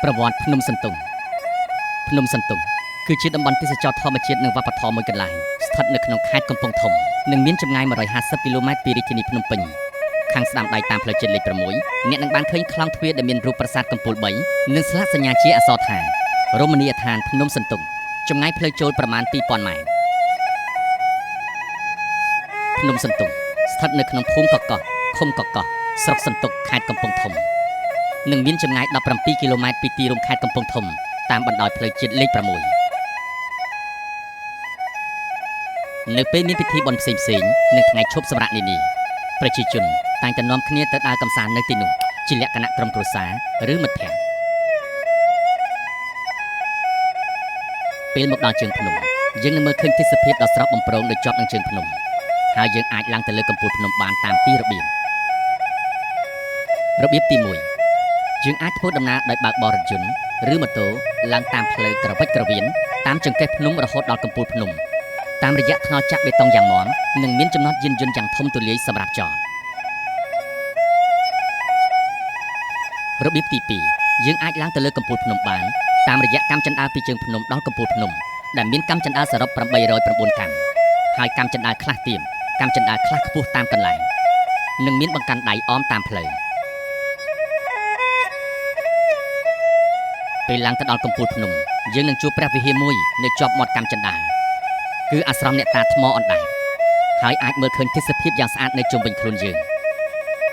ប្រវត្តិភ្នំសន្ទុងភ្នំសន្ទុងគឺជាតំបន់ទេសចរធម្មជាតិនិងវប្បធម៌មួយកន្លែងស្ថិតនៅក្នុងខេត្តកំពង់ធំនិងមានចម្ងាយ150គីឡូម៉ែត្រពីរាជធានីភ្នំពេញខាងស្ដាំដៃតាមផ្លូវជាតិលេខ6អ្នកនឹងបានឃើញក្លោងទ្វារដែលមានរូបប្រាសាទកំពូល3និងស្លាកសញ្ញាជាអក្សរថារមណីយដ្ឋានភ្នំសន្ទុងចម្ងាយផ្លូវចូលប្រមាណ2000ម៉ែត្រភ្នំសន្ទុងស្ថិតនៅក្នុងភូមិកកោះឃុំកកោះស្រុកសន្ទុកខេត្តកំពង់ធំនិងមានចម្ងាយ17គីឡូម៉ែត្រពីទីរួមខេត្តកំពង់ធំតាមបណ្ដោយផ្លូវជាតិលេខ6នៅពេលមានពិធីបុណ្យផ្សេងៗនិងថ្ងៃឈប់សម្រាកនានាប្រជាជនតែងតែនាំគ្នាទៅដើរកម្សាន្តនៅទីនោះជាលក្ខណៈក្រុមគ្រួសារឬមិត្តភក្តិពេលមកដល់ជើងភ្នំយើងនឹងមើលឃើញទេសភាពដ៏ស្រស់បំព្រងដែលជាប់នឹងជើងភ្នំហើយយើងអាចឡើងទៅលើកំពូលភ្នំបានតាមពីររបៀបទី1យើងអាចធ្វើដំណើរដោយបើកបររថយន្តឬម៉ូតូឡើងតាមផ្លូវក្រវិចក្រវៀនតាមចង្កេះភ្នំរហូតដល់កំពូលភ្នំតាមរយៈថ្នល់ចាក់បេតុងយ៉ាងមាំនិងមានចំណតយានយន្តយ៉ាងធំទូលាយសម្រាប់ចតរបៀបទី2យើងអាចឡើងទៅលើកំពូលភ្នំបានតាមរយៈកាំចណ្ដើរពីជើងភ្នំដល់កំពូលភ្នំដែលមានកាំចណ្ដើរសរុប809កាំហើយកាំចណ្ដើរខ្លះទាបកាំចណ្ដើរខ្លះខ្ពស់តាមកន្លែងនិងមានបង្កាន់ដៃអមតាមផ្លូវពេលឡើងទៅដល់កំពូលភ្នំយើងនឹងជួបព្រះវិហារមួយនៅជាប់មាត់កាំចណ្ដើរគឺអាស្រមអ្នកតាថ្មអណ្ដែតហើយអាចមើលឃើញទេសភាពយ៉ាងស្អាតនៅជុំវិញខ្លួនយើង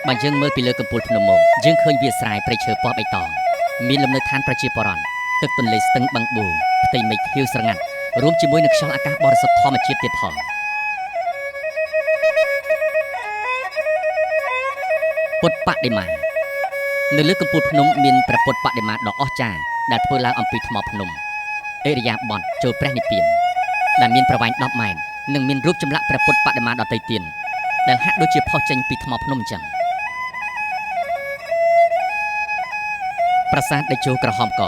បើយើងមើលពីលើកំពូលភ្នំមកយើងឃើញវាលស្រែព្រៃឈើពណ៌បៃតងមានលំនៅឋានប្រជាពលរដ្ឋទឹកទន្លេស្ទឹងបឹងបួផ្ទៃមេឃខៀវស្រងាត់រួមជាមួយនឹងខ្យល់អាកាសបរិសុទ្ធធម្មជាតិទៀតផងពុទ្ធបដិមានៅលើកំពូលភ្នំមានព្រះពុទ្ធបដិមាដ៏អស្ចារ្យដែលធ្វើឡើងអំពីថ្មភ្នំអិរិយាបថចូលព្រះនិព្វានដែលមានប្រវែង10ម៉ែត្រនិងមានរូបចម្លាក់ព្រះពុទ្ធបដិមាដទៃទៀតដែលហាក់ដូចជាផុសចេញពីថ្មភ្នំអញ្ចឹងប្រាសាទតេជោក្រហមក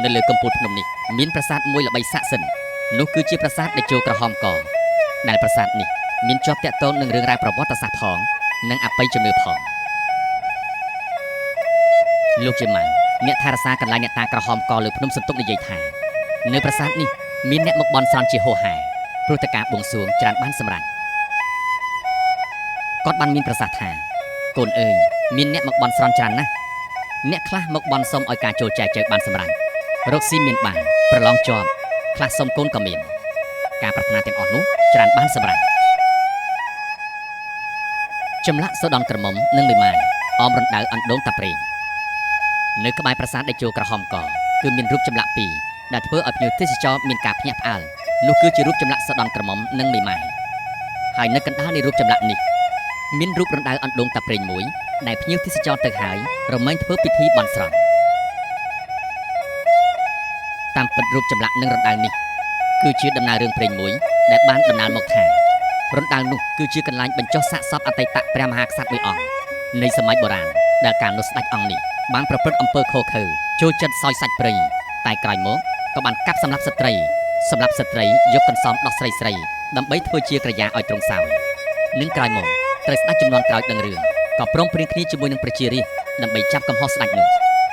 នៅលើកំពូលភ្នំនេះមានប្រាសាទមួយល្បីស័ក្តិសិទ្ធិនោះគឺជាប្រាសាទតេជោក្រហមកដែលប្រាសាទនេះមានជាប់ទាក់ទងនឹងរឿងរ៉ាវប្រវត្តិសាស្ត្រផងនិងអបិយជំនឿផងលោកជាម៉ាំងអ្នកថែរក្សាកន្លែងអ្នកតាក្រហមកលើភ្នំសន្ទុកនិយាយថានៅប្រាសាទនេះមានអ្នកមកបន់ស្រន់ជាហូរហែព្រោះតែការបួងសួងច្រើនបានសម្រេចគាត់បានមានប្រសាសន៍ថាកូនអើយមានអ្នកមកបន់ស្រន់ច្រើនណាស់អ្នកខ្លះមកបន់សុំឲ្យការចូលចែកចែកបានសម្រេចរកស៊ីមានបានប្រឡងជាប់ខ្លះសុំកូនក៏មានការប្រាថ្នាទាំងអស់នោះច្រើនបានសម្រេចចម្លាក់សូដនក្រមុំនិងមេម៉ាយអមរណ្ដៅអណ្ដូងតាព្រេងនៅក្បែរប្រាសាទតេជោក្រហមកគឺមានរូបចម្លាក់ពីរដែលធ្វើឲ្យភ្ញៀវទេសចរមានការភ្ញាក់ផ្អើលនោះគឺជារូបចម្លាក់សូដនក្រមុំនិងមេម៉ាយហើយនៅកណ្ដាលនៃរូបចម្លាក់នេះមានរូបរណ្ដៅអណ្ដូងតាព្រេងមួយដែលភ្ញៀវទេសចរទៅហើយរមែងធ្វើពិធីបន់ស្រន់តាមពិតរូបចម្លាក់និងរណ្ដៅនេះគឺជាដំណើររឿងព្រេងមួយដែលបានដំណើរមកថារណ្ដៅនោះគឺជាកន្លែងបញ្ចុះសាកសពអតីតព្រះមហាក្សត្រមួយអង្គនៃសម័យបុរាណដែលកាលនោះស្ដេចអង្គនេះបានប្រព្រឹត្តអំពើខុសខើចូលចិត្តសោយសាច់ព្រៃតែក្រោយមកក៏បានកាប់សម្លាប់ស្ត្រីយកកន្សោមដោះស្រីដើម្បីធ្វើជាក្រយាឲ្យទ្រង់សោយនិងក្រោយមកត្រូវស្ដេចចំនួនក្រោយដឹងរឿងក៏ព្រមព្រៀងគ្នាជាមួយនឹងប្រជារាស្ត្រដើម្បីចាប់កំហុសស្ដេចនោះ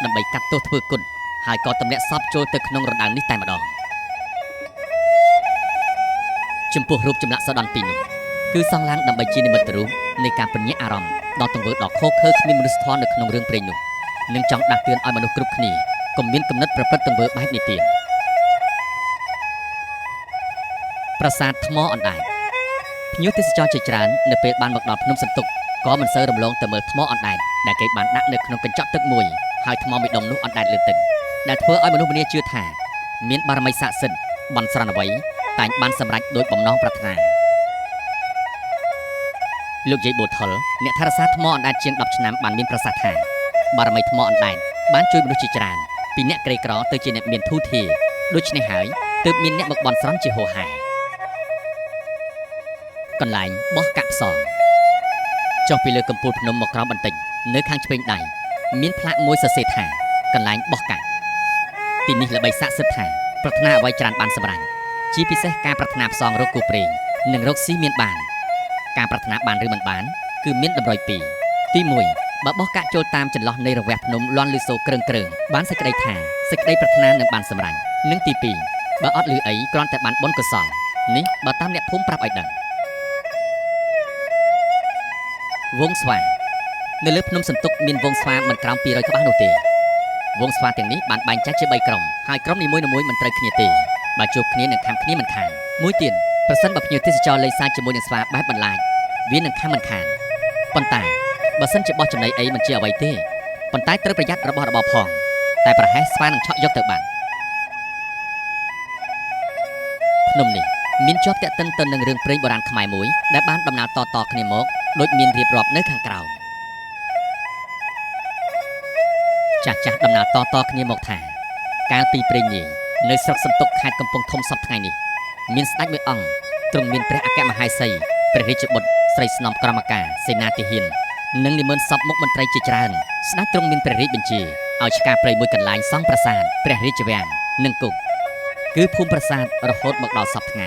ដើម្បីកាត់ទោសធ្វើគុណហើយក៏ទម្លាក់សពចូលទៅក្នុងរណ្ដៅនេះតែម្ដងចំពោះរូបចម្លាក់សូដនពីរនោះគឺសង់ឡើងដើម្បីជានិមិត្តរូបនៃការពញ្ញាអារម្មណ៍ដល់ទង្វើដ៏ខុសខើគ្មានមនុស្សធម៌នៅក្នុងរឿងព្រេងនោះនិងចង់ដាស់តឿនឲ្យមនុស្សគ្រប់គ្នាកុំមានគំនិតប្រព្រឹត្តទង្វើបែបនេះទៀតប្រាសាទថ្មអណ្ដែតភ្ញៀវទេសចរជាច្រើននៅពេលបានមកដល់ភ្នំសន្ទុកក៏មិនសូវរំលងទៅមើលថ្មអណ្ដែតដែលគេបានដាក់នៅក្នុងកញ្ចក់ទឹកមួយហើយថ្មមួយដុំនោះអណ្ដែតលើទឹកដែលធ្វើឲ្យមនុស្សម្នាជឿថាមានបារមីស័ក្តិសិទ្ធិបន់ស្រន់អ្វីតែងបានសម្រេចដោយបំណងប្រាថ្នាលោកយាយបូថុលអ្នកថែរក្សាថ្មអណ្ដែតជាង10ឆ្នាំបានមានប្រសាសន៍ថាបារមីថ្មអណ្ដែតបានជួយមនុស្សជាច្រើនពីអ្នកក្រីក្រទៅជាអ្នកមានធូរធារដូច្នេះហើយទើបមានអ្នកមកបន់ស្រន់ជាហូរហែកន្លែងបោះកាក់ផ្សងចុះពីលើកំពូលភ្នំមកក្រោមបន្តិចនៅខាងឆ្វេងដៃមានផ្លាកមួយសរសេរថាកន្លែងបោះកាក់ទីនេះល្បីស័ក្តិសិទ្ធិថាប្រាថ្នាអ្វីច្រើនបានសម្រេចជាពិសេសការប្រាថ្នាផ្សងរកគូព្រេងនិងរកស៊ីមានបានការប្រាថ្នាបានឬមិនបានគឺមានតម្រុយពីរទី1 បើបោះកាក់ចូលតាមចន្លោះនៃរវះភ្នំលាន់លឺសូរក្រឹងបានសេចក្តីថាសេចក្តីប្រាថ្នានឹងបានសម្រេចនិងទី2បើអត់លឺអីគ្រាន់តែបានបុណ្យកុសលនេះបើតាមអ្នកភូមិប្រាប់ឲ្យដឹងវងស្វានៅលើភ្នំសន្ទុកមានវងស្វាមិនក្រោម200ក្បាលនោះទេវងស្វាទាំងនេះបានបែងចែកជា3ក្រុមហើយក្រុមនីមួយៗមិនត្រូវគ្នាទេបើជួបគ្នានឹងខំគ្នាមិនខានមួយទៀតប្រសិនបើភ្ញៀវទេសចរលេងសើចជាមួយនឹងស្វាបែបបន្លាចវានឹងខំមិនខានប៉ុន្តែបើសិនជាបោះចំណីអីមិនជាអ្វីទេប៉ុន្តែត្រូវប្រយ័ត្នរបស់របរផងតែប្រហែលស្វានឹងឆក់យកទៅបានភ្នំនេះមានជាប់តាក់ទិនទៅនឹងរឿងព្រេងបុរាណខ្មែរមួយដែលបានដំណាលតគ្នាមកដូចមានរៀបរាប់នៅខាងក្រោមចាស់ដំណាលតគ្នាមកថាកាលពីព្រេងនាយនៅស្រុកសន្ទុកខេត្តកំពង់ធំសប្តាហ៍ថ្ងៃនេះមានស្ដេចមួយអង្គទ្រង់មានព្រះអគ្គមហេសីព្រះរាជបុត្រស្រីស្នំក្រមការសេនាទាហាននិងនិមន្តសពមុខមន្ត្រីជាច្រើនស្ដេចទ្រង់មានព្រះរាជបញ្ជាឲ្យឆ្ការព្រៃមួយកន្លែងសង់ប្រាសាទព្រះរាជវាំងនិងគុកគឺភូមិប្រាសាទរហូតមកដល់សពថ្ងៃ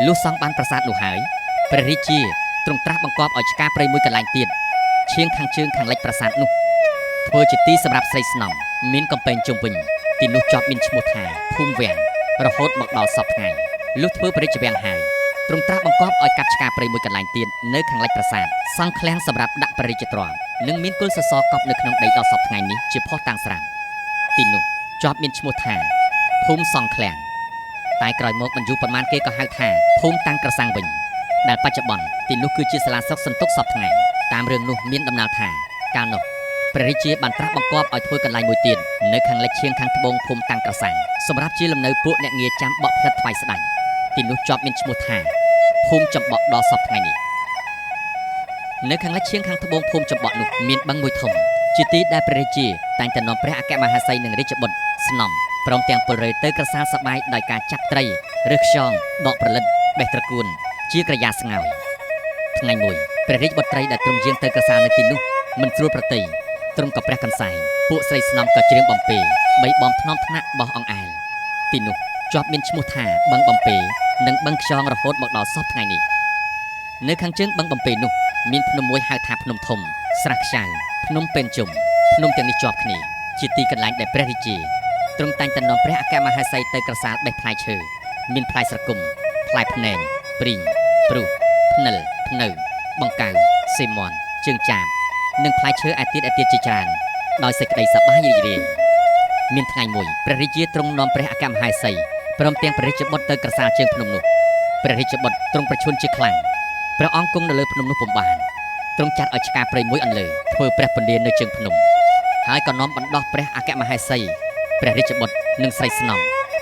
លុះសង់បានប្រាសាទនោះហើយព្រះរាជាទ្រង់ត្រាស់បង្គាប់ឲ្យឆ្ការព្រៃមួយកន្លែងទៀតឈៀងខាងជើងខាងលិចប្រាសាទនោះធ្វើជាទីសម្រាប់ស្រីស្នំមានកំពែងជុំវិញទីនោះជាប់មានឈ្មោះថាភូមិវាំងរហូតមកដល់សពថ្ងៃលុះធ្វើព្រះរាជវាំងហើយទ្រង់ត្រាស់បង្គាប់ឲ្យកាត់ឆ្ការព្រៃមួយកន្លែងទៀតនៅខាងលិចប្រាសាទសង់ឃ្លាំងសម្រាប់ដាក់ព្រះរាជទ្រព្យនិងមានគល់សសរកប់នៅក្នុងដីដល់សពថ្ងៃនេះជាភ័ស្តុតាងស្រាប់ទីនោះជាប់មានឈ្មោះថាភូមិសង់ឃ្លាំងតែក្រោយមកមិនយូរប៉ុន្មានគេក៏ហៅថាភូមិតាំងក្រសាំងវិញដែលបច្ចុប្បន្នទីនោះគឺជាសាលាស្រុកសន្ទុកសពថ្ងៃតាមរឿងនោះមានដំណាលថាកាលនោះព្រះរាជាបានត្រាស់បង្គាប់ឲ្យធ្វើកន្លែងមួយទៀតនៅខាងលិចឈៀងខាងត្បូងភូមិតាំងក្រសាំងសម្រាប់ជាលំនៅពួកអ្នកងារចាំបក់ផ្លិតថ្វាយស្ដេចទីនោះជាប់មានឈ្មោះថាភូមិចំបក់ដល់សពថ្ងៃនេះនៅខាងលិចឈៀងខាងត្បូងភូមិចំបក់នោះមានបឹងមួយធំជាទីដែលព្រះរាជាតែងតែនាំព្រះអគ្គមហេសីនិងរាជបុត្រស្នំព្រមទាំងពលរេទៅក្រសាលសប្បាយដោយការចាប់ត្រីឬខ្យងដកប្រលិតបេះត្រកួនជាក្រយ៉ាស្ងោយថ្ងៃមួយព្រះរាជបុត្រីដែលទ្រង់យាងទៅក្រសាលនៅទីនោះមិនស្រួលប្រតិទ្រង់ក៏ព្រះកន្សែងពួកស្រីស្នំក៏ច្រៀងបំពេបីបំថ្នមថ្នាក់បោះអង្អែលទីនោះជាប់មានឈ្មោះថាបឹងបំពេនិងបឹងខ្យងរហូតមកដល់សពថ្ងៃនេះនៅខាងជើងបឹងបំពេនោះមានភ្នំមួយហៅថាភ្នំធំស្រះខ្យៅភ្នំពេញជុំភ្នំទាំងនេះជាប់គ្នាជាទីកន្លែងដែលព្រះរាជាទ្រង់តែងតែនាំព្រះអគ្គមហេសីទៅក្រសាលបេះផ្លែឈើមានផ្លែស្រគំផ្លែភ្នែងព្រីងព្រុសភ្និលភ្នៅបង្កៅសេមន់ជើងចាបនិងផ្លែឈើឯទៀតជាច្រើនដោយសេចក្តីសប្បាយរីករាយមានថ្ងៃមួយព្រះរាជាទ្រង់នាំព្រះអគ្គមហេសីព្រមទាំងព្រះរាជបុត្រទៅក្រសាលជើងភ្នំនោះព្រះរាជបុត្រទ្រង់ប្រឈួនជាខ្លាំងព្រះអង្គគង់នៅលើភ្នំនោះពុំបានទ្រង់ចាត់ឲ្យឆ្ការព្រៃមួយអន្លើធ្វើព្រះពលាននៅជើងភ្នំហើយក៏នាំបណ្ដោះព្រះអគ្គមហេសីព្រះរាជបុត្រនិងស្រីស្នំ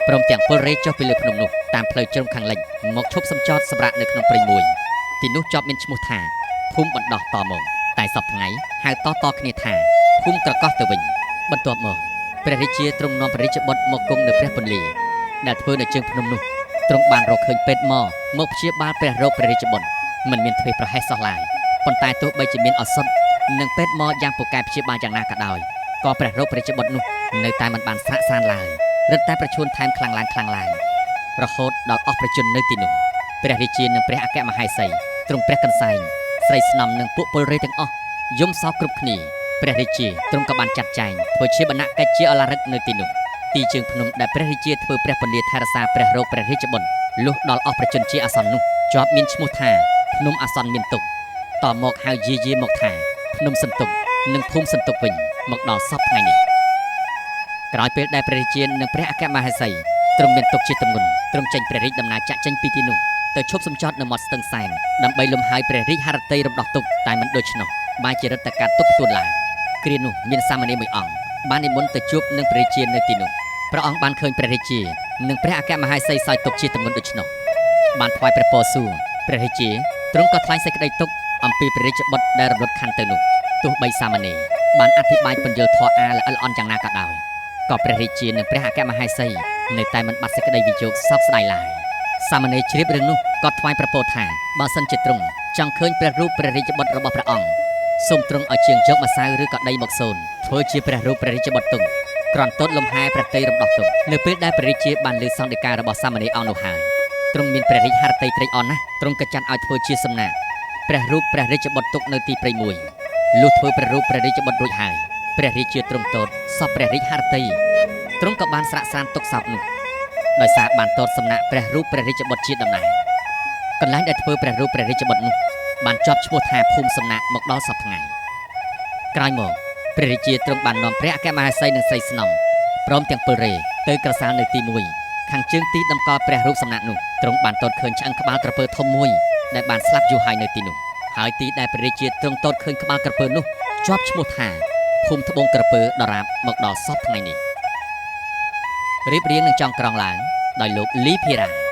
ព្រមទាំងពលរេចុះពីលើភ្នំនោះតាមផ្លូវជ្រុងខាងលិចមកឈប់សំចតសម្រាប់នៅក្នុងព្រៃមួយទីនោះជាប់មានឈ្មោះថាភូមិបណ្ដោះតមកតែសពថ្ងៃហៅតគ្នាថាភូមិក្រកោះទៅវិញបន្ទាប់មកព្រះរាជាទ្រង់នាំព្រះរាជបុត្រមកគង់នៅព្រះពលាដែលធ្វើនៅជើងភ្នំនោះទ្រង់បានរកឃើញពេទ្យមកព្យាបាលព្រះរោគព្រះរាជបុត្រមិនមានទ្វេប្រហែសសោះឡើយប៉ុន្តែទោះបីជាមានឱសថនិងពេទ្យយ៉ាងពូកែព្យាបាលយ៉ាងណាក៏ដោយក៏ព្រះរោគព្រះរាជបុត្រនោះនៅតែមិនបានស្រាកស្រានឡើយរឹតតែប្រឈួនថែមខ្លាំងឡើងរហូតដល់អស់ប្រជជននៅទីនោះព្រះរាជានិងព្រះអគ្គមហេសីទ្រង់ព្រះកន្សែងស្រីស្នំនិងពួកពលរេទាំងអស់យំសោកគ្រប់គ្នាព្រះរាជាទ្រង់ក៏បានចាត់ចែងធ្វើជាបណ្ណកិច្ចជាអឡារឹកនៅទីនោះទីជើងភ្នំដែលព្រះរាជាធ្វើព្រះពលាថែរក្សាព្រះរោគព្រះរាជបុត្រលុះដល់អស់ប្រជជនជាអាសន្ននោះជាប់មានឈ្មោះថាភ្នំអាសន្នមានទុកតមកហៅយាមកថាភ្នំសន្ទុកនិងភូមិសន្ទុកវិញមកដល់សពថ្ងៃនេះក្រោយពេលដែលព្រះរាជានិងព្រះអគ្គមហេសីទ្រង់មានទុកជាទម្ងន់ទ្រង់ចេញព្រះរាជដំណើរចាក់ចេញពីទីនោះទៅឈប់សំចតនៅមាត់ស្ទឹងសែនដើម្បីលំហើយព្រះរាជហឫទ័យរំដោះទុកតែមិនដូច្នោះបែរជារឹតតែកាត់ទុកផ្ទួនឡើងគ្រានោះមានសាមណេរមួយអង្គបាននិមន្តទៅជួបនឹងព្រះរាជានៅទីនោះព្រះអង្គបានឃើញព្រះរាជានិងព្រះអគ្គមហេសីសោយទុកជាទម្ងន់ដូច្នោះបានថ្វាយព្រះពរសួរព្រះរាជាទ្រង់ក៏ថ្លែងសេចក្តីទុកអំពីព្រះរាជបុត្រដែលរំលត់ខណ្ឌទៅនោះទោះបីសាមណេរបានអធិប្បាយពន្យល់ធម៌អាល្អិតល្អន់យ៉ាងណាក៏ដោយក៏ព្រះរាជានិងព្រះអគ្គមហេសីនៅតែមិនបាត់សេចក្តីវិយោគសោកស្ដាយឡើយសាមណេរជ្រាបរឿងនោះក៏ថ្វាយព្រះពរថាបើសិនជាទ្រង់ចង់ឃើញព្រះរូបព្រះរាជបុត្ររបស់ព្រះអង្គសូមទ្រង់ឲ្យជាងយកម្សៅឬក៏ដីមកសូនធ្វើជាព្រះរូបព្រះរាជបុត្រទុកក្រន់ទតលំហែព្រះតីរំដោះទុកនៅពេលដែលព្រះរាជាបានលើសង្ឃដីការបស់សាមណេរអង្គនោះហើយទ្រង់មានព្រះរាជហឫទ័យត្រេកអរណាស់ទ្រង់ក៏ចាត់ឲ្យធ្វើជាសំណាក់ព្រះរូបព្រះរាជបុត្រទុកនៅទីព្រៃមួយ លុះធ្វើព្រះរូបព្រះរាជបុត្ររួចហើយព្រះរាជាទ្រង់ទតសពព្រះរាជហឫទ័យទ្រង់ក៏បានស្រាកស្រានទុកសពនោះដោយសារបានទតសំណាក់ព្រះរូបព្រះរាជបុត្រជាដំណើរកន្លែងដែលធ្វើព្រះរូបព្រះរាជបុត្រនោះបានជាប់ឈ្មោះថាភូមិសំណាក់មកដល់សពថ្ងៃក្រោយមកព្រះរាជាទ្រង់បាននាំព្រះអគ្គមហេសីនិងស្រីស្នំព្រមទាំងពលរេទៅក្រសាលនៅទី1ខាងជើងទីតម្កល់ព្រះរូបសំណាក់នោះទ្រង់បានទតឃើញឆ្អឹងក្បាលក្រពើធំមួយដែលបានស្លាប់យូរហើយនៅទីនោះហើយទីដែលព្រះរាជាទ្រង់ទតឃើញក្បាលក្រពើនោះជាប់ឈ្មោះថាភូមិត្បូងក្រពើដរាបមកដល់សពថ្ងៃនេះរៀបរៀងនឹងចង់ក្រងឡើងដោយលោកលីភីរ៉ា